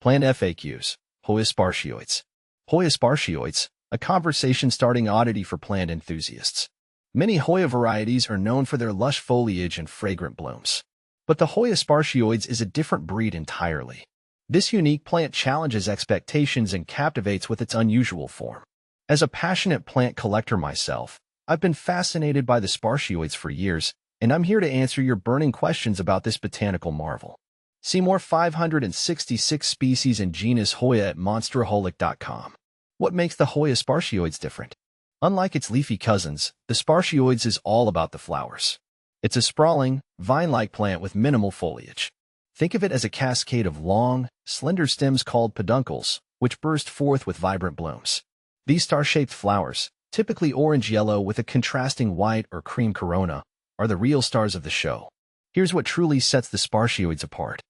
Plant FAQs. Hoya Spartioides. Hoya Spartioides, a conversation-starting oddity for plant enthusiasts. Many Hoya varieties are known for their lush foliage and fragrant blooms. But the Hoya Spartioides is a different breed entirely. This unique plant challenges expectations and captivates with its unusual form. As a passionate plant collector myself, I've been fascinated by the Spartioides for years, and I'm here to answer your burning questions about this botanical marvel. See more 566 species and genus Hoya at monsteraholic.com. What makes the Hoya Spartioides different? Unlike its leafy cousins, the Spartioides is all about the flowers. It's a sprawling, vine-like plant with minimal foliage. Think of it as a cascade of long, slender stems called peduncles, which burst forth with vibrant blooms. These star-shaped flowers, typically orange-yellow with a contrasting white or cream corona, are the real stars of the show. Here's what truly sets the Spartioides apart.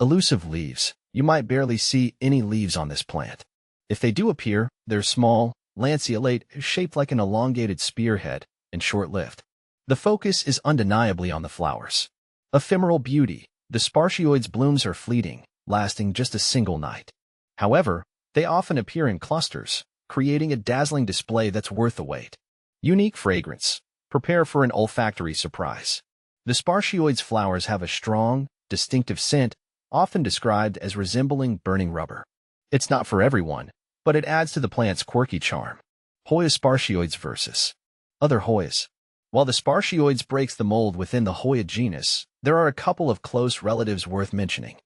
Elusive leaves. You might barely see any leaves on this plant. If they do appear, they're small, lanceolate, shaped like an elongated spearhead, and short-lived. The focus is undeniably on the flowers. Ephemeral beauty. The Spartioides' blooms are fleeting, lasting just a single night. However, they often appear in clusters, creating a dazzling display that's worth the wait. Unique fragrance. Prepare for an olfactory surprise. The Spartioides' flowers have a strong, distinctive scent, often described as resembling burning rubber. It's not for everyone, but it adds to the plant's quirky charm. Hoya Spartioides versus other Hoyas. While the Spartioides breaks the mold within the Hoya genus, there are a couple of close relatives worth mentioning.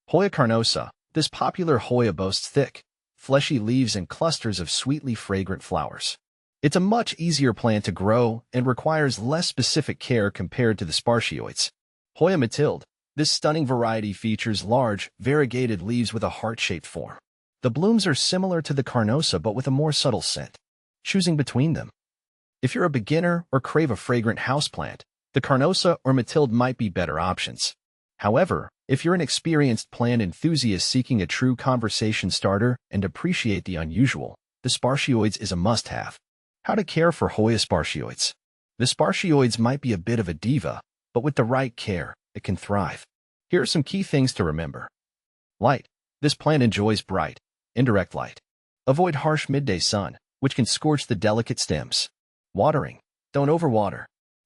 Hoya carnosa. This popular Hoya boasts thick, fleshy leaves and clusters of sweetly fragrant flowers. It's a much easier plant to grow and requires less specific care compared to the Spartioides. Hoya Matilde. This stunning variety features large, variegated leaves with a heart-shaped form. The blooms are similar to the carnosa but with a more subtle scent. Choosing between them. If you're a beginner or crave a fragrant houseplant, the carnosa or Matilde might be better options. However, if you're an experienced plant enthusiast seeking a true conversation starter and appreciate the unusual, the Spartioides is a must-have. How to care for Hoya Spartioides. The Spartioides might be a bit of a diva, but with the right care, it can thrive. Here are some key things to remember. Light. This plant enjoys bright, indirect light. Avoid harsh midday sun, which can scorch the delicate stems. Watering. Don't overwater.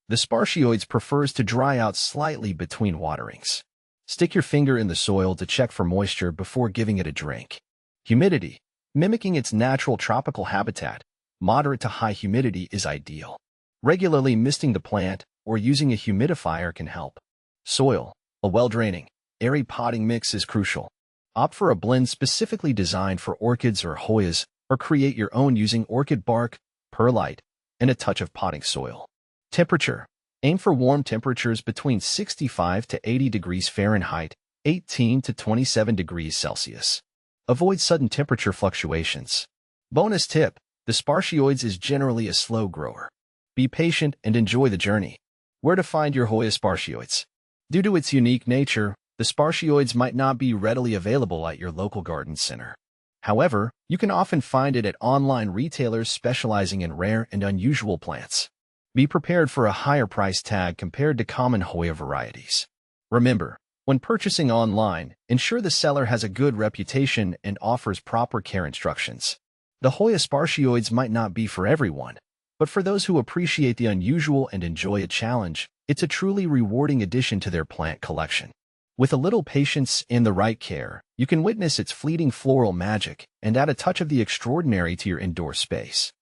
The Spartioides prefers to dry out slightly between waterings. Stick your finger in the soil to check for moisture before giving it a drink. Humidity. Mimicking its natural tropical habitat, moderate to high humidity is ideal. Regularly misting the plant or using a humidifier can help. Soil. A well-draining, airy potting mix is crucial. Opt for a blend specifically designed for orchids or Hoyas, or create your own using orchid bark, perlite, and a touch of potting soil. Temperature. Aim for warm temperatures between 65 to 80 degrees Fahrenheit, 18 to 27 degrees Celsius. Avoid sudden temperature fluctuations. Bonus tip. The Spartioides is generally a slow grower. Be patient and enjoy the journey. Where to find your Hoya Spartioides? Due to its unique nature, the Spartioides might not be readily available at your local garden center. However, you can often find it at online retailers specializing in rare and unusual plants. Be prepared for a higher price tag compared to common Hoya varieties. Remember, when purchasing online, ensure the seller has a good reputation and offers proper care instructions. The Hoya Spartioides might not be for everyone, but for those who appreciate the unusual and enjoy a challenge, it's a truly rewarding addition to their plant collection. With a little patience and the right care, you can witness its fleeting floral magic and add a touch of the extraordinary to your indoor space.